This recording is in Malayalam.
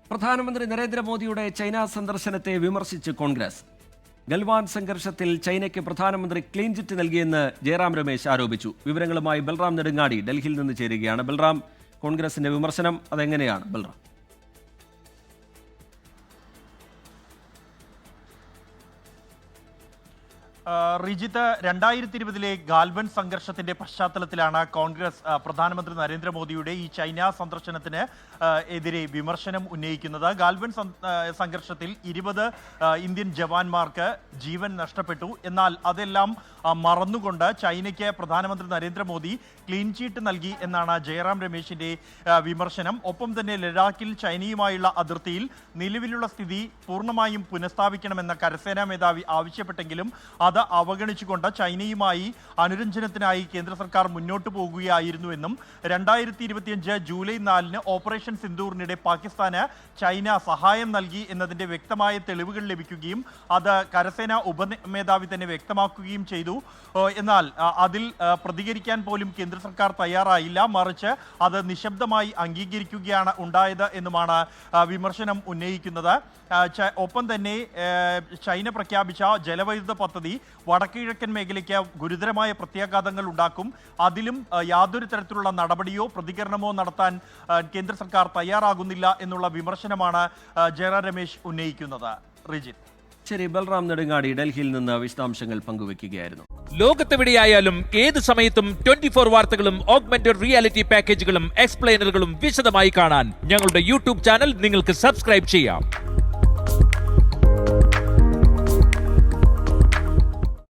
പ്രധാനമന്ത്രി നരേന്ദ്രമോദിയുടെ ചൈന സന്ദർശനത്തെ വിമർശിച്ച് കോൺഗ്രസ്. ഗൽവാൻ സംഘർഷത്തിൽ ചൈനയ്ക്ക് പ്രധാനമന്ത്രി ക്ലീൻ ചിറ്റ് നൽകിയെന്ന് ജയറാം രമേശ് ആരോപിച്ചു. വിവരങ്ങളുമായി ബൽറാം നെടുങ്ങാടി ഡൽഹിയിൽ നിന്ന് ചേരുകയാണ്. ബൽറാം, കോൺഗ്രസിന്റെ വിമർശനം അതെങ്ങനെയാണ് ബൽറാം? റിജിത്ത്, 2020 ഗാൽവൻ സംഘർഷത്തിന്റെ പശ്ചാത്തലത്തിലാണ് കോൺഗ്രസ് പ്രധാനമന്ത്രി നരേന്ദ്രമോദിയുടെ ഈ ചൈന സന്ദർശനത്തിന് എതിരെ വിമർശനം ഉന്നയിക്കുന്നത്. ഗാൽവൻ സംഘർഷത്തിൽ 20 ഇന്ത്യൻ ജവാന്മാർക്ക് ജീവൻ നഷ്ടപ്പെട്ടു. എന്നാൽ അതെല്ലാം മറന്നുകൊണ്ട് ചൈനയ്ക്ക് പ്രധാനമന്ത്രി നരേന്ദ്രമോദി ക്ലീൻ ചീറ്റ് നൽകി എന്നാണ് ജയറാം രമേശിന്റെ വിമർശനം. ഒപ്പം തന്നെ ലഡാക്കിൽ ചൈനയുമായുള്ള അതിർത്തിയിൽ നിലവിലുള്ള സ്ഥിതി പൂർണ്ണമായും പുനഃസ്ഥാപിക്കണമെന്ന കരസേനാ മേധാവി ആവശ്യപ്പെട്ടെങ്കിലും അത് അവഗണിച്ചുകൊണ്ട് ചൈനയുമായി അനുരഞ്ജനത്തിനായി കേന്ദ്ര സർക്കാർ മുന്നോട്ട് പോകുകയായിരുന്നുവെന്നും 2025 ജൂലൈ 4 ഓപ്പറേഷൻ സിന്ദൂറിനിടെ പാകിസ്ഥാന് ചൈന സഹായം നൽകി എന്നതിന്റെ വ്യക്തമായ തെളിവുകൾ ലഭിക്കുകയും അത് കരസേനാ ഉപമേധാവി തന്നെ വ്യക്തമാക്കുകയും ചെയ്തു. എന്നാൽ അതിൽ പ്രതികരിക്കാൻ പോലും കേന്ദ്ര സർക്കാർ തയ്യാറായില്ല, മറിച്ച് അത് നിശബ്ദമായി അംഗീകരിക്കുകയാണ് ഉണ്ടായത് എന്നുമാണ് വിമർശനം ഉന്നയിക്കുന്നത്. ഒപ്പം തന്നെ ചൈന പ്രഖ്യാപിച്ച ജലവൈദ്യുത പദ്ധതി വടക്കുകിഴക്കൻ മേഖലയ്ക്ക് ഗുരുതരമായ പ്രത്യാഘാതങ്ങൾ ഉണ്ടാക്കും. അതിലും യാതൊരു തരത്തിലുള്ള നടപടിയോ പ്രതികരണമോ നടത്താൻ കേന്ദ്ര സർക്കാർ തയ്യാറാകുന്നില്ല എന്നുള്ള വിമർശനമാണ് ജയറാം രമേശ് ഉന്നയിക്കുന്നത്. റിജിത്ത്. ശരി, ബൽറാം നെടുങ്ങാടി ഡൽഹിയിൽ നിന്ന് വിശദാംശങ്ങൾ പങ്കുവയ്ക്കുകയായിരുന്നു. ലോകത്തെവിടെയായാലും ഏത് സമയത്തും 24 വാർത്തകളും ഓഗ്മെന്റഡ് റിയാലിറ്റി പാക്കേജുകളും എക്സ്പ്ലെയിനറുകളും വിശദമായി കാണാൻ ഞങ്ങളുടെ യൂട്യൂബ് ചാനൽ നിങ്ങൾക്ക് സബ്സ്ക്രൈബ് ചെയ്യാം.